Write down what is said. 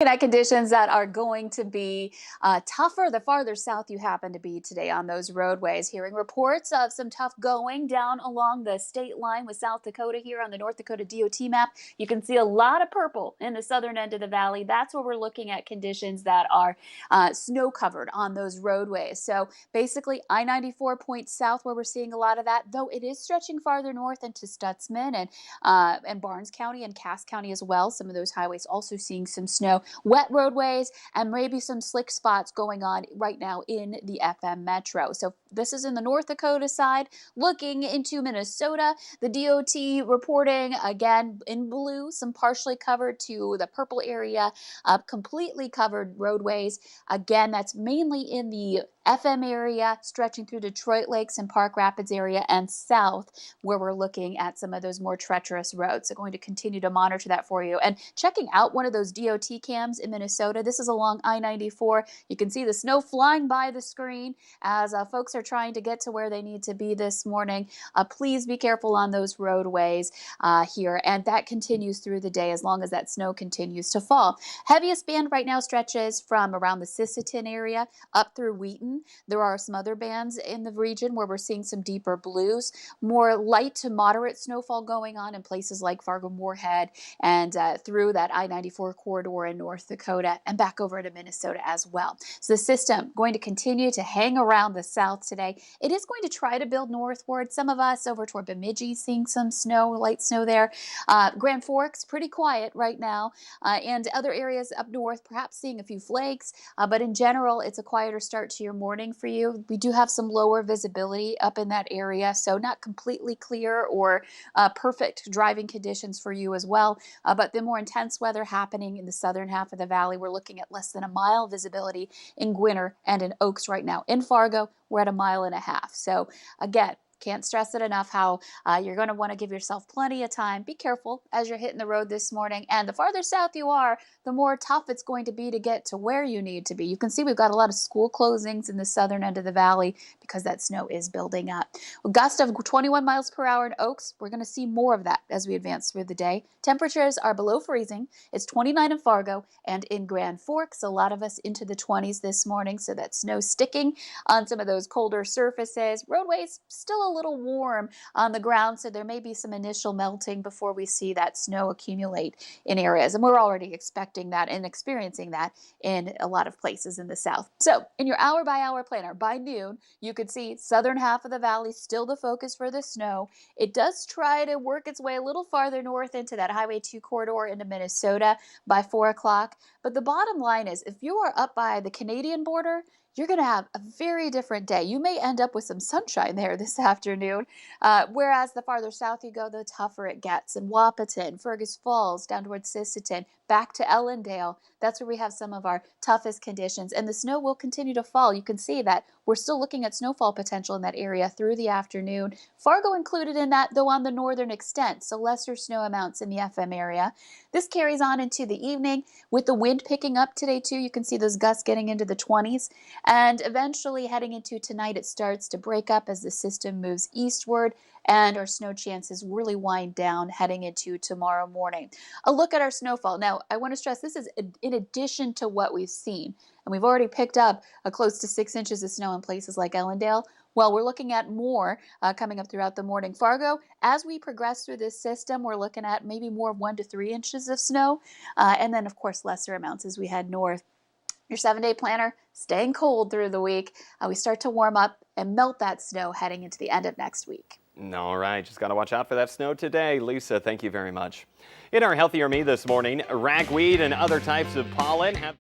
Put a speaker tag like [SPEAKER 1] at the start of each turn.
[SPEAKER 1] At conditions that are going to be tougher the farther south you happen to be today on those roadways. Hearing reports of some tough going down along the state line with South Dakota here on the North Dakota DOT map. You can see a lot of purple in the southern end of the valley. That's where we're looking at conditions that are snow covered on those roadways. So basically I-94 points south where we're seeing a lot of that, though it is stretching farther north into Stutzman and Barnes County and Cass County as well. Some of those highways also seeing some snow. Wet roadways and maybe some slick spots going on right now in the FM Metro. So this is in the North Dakota side. Looking into Minnesota, the DOT reporting again in blue, some partially covered to the purple area, completely covered roadways. Again, that's mainly in the FM area, stretching through Detroit Lakes and Park Rapids area and south, where we're looking at some of those more treacherous roads. So going to continue to monitor that for you. And checking out one of those DOT cams in Minnesota. This is along I-94. You can see the snow flying by the screen as folks are trying to get to where they need to be this morning. Please be careful on those roadways here. And that continues through the day as long as that snow continues to fall. Heaviest band right now stretches from around the Sisseton area up through Wheaton. There are some other bands in the region where we're seeing some deeper blues, more light to moderate snowfall going on in places like Fargo-Moorhead and through that I-94 corridor in North Dakota and back over to Minnesota as well. So the system going to continue to hang around the south today. It is going to try to build northward. Some of us over toward Bemidji seeing some snow, light snow there. Grand Forks, pretty quiet right now, and other areas up north perhaps seeing a few flakes, but in general it's a quieter start to your morning for you. We do have some lower visibility up in that area, so not completely clear or perfect driving conditions for you as well, but the more intense weather happening in the southern half of the valley. We're looking at less than a mile visibility in Gwinner and in Oaks right now. In Fargo, we're at 1.5 miles. So again, can't stress it enough how you're going to want to give yourself plenty of time. Be careful as you're hitting the road this morning. And the farther south you are, the more tough it's going to be to get to where you need to be. You can see we've got a lot of school closings in the southern end of the valley because that snow is building up. With gusts of 21 miles per hour in Oaks, we're going to see more of that as we advance through the day. Temperatures are below freezing. It's 29 in Fargo and in Grand Forks. A lot of us into the 20s this morning, so that snow sticking on some of those colder surfaces. Roadways still a little warm on the ground, so there may be some initial melting before we see that snow accumulate in areas. And we're already expecting that and experiencing that in a lot of places in the south. So in your hour-by-hour planner, by noon, you could see southern half of the valley still the focus for the snow. It does try to work its way a little farther north into that Highway 2 corridor into Minnesota by 4 o'clock. But the bottom line is, if you are up by the Canadian border, you're going to have a very different day. You may end up with some sunshine there this afternoon, whereas the farther south you go, the tougher it gets. In Wahpeton, Fergus Falls, down towards Sisseton, back to Ellendale, that's where we have some of our toughest conditions. And the snow will continue to fall. You can see that we're still looking at snowfall potential in that area through the afternoon. Fargo included in that, though on the northern extent, so lesser snow amounts in the FM area. This carries on into the evening with the wind picking up today too. You can see those gusts getting into the 20s. And eventually heading into tonight, it starts to break up as the system moves eastward and our snow chances really wind down heading into tomorrow morning. A look at our snowfall. Now, I want to stress this is in addition to what we've seen. And we've already picked up close to 6 inches of snow in places like Ellendale. Well, we're looking at more coming up throughout the morning. Fargo, as we progress through this system, we're looking at maybe more 1 to 3 inches of snow. And then, of course, lesser amounts as we head north. Your 7-day planner, staying cold through the week. We start to warm up and melt that snow heading into the end of next week.
[SPEAKER 2] All right, just got to watch out for that snow today. Lisa, thank you very much. In our Healthier Me this morning, ragweed and other types of pollen have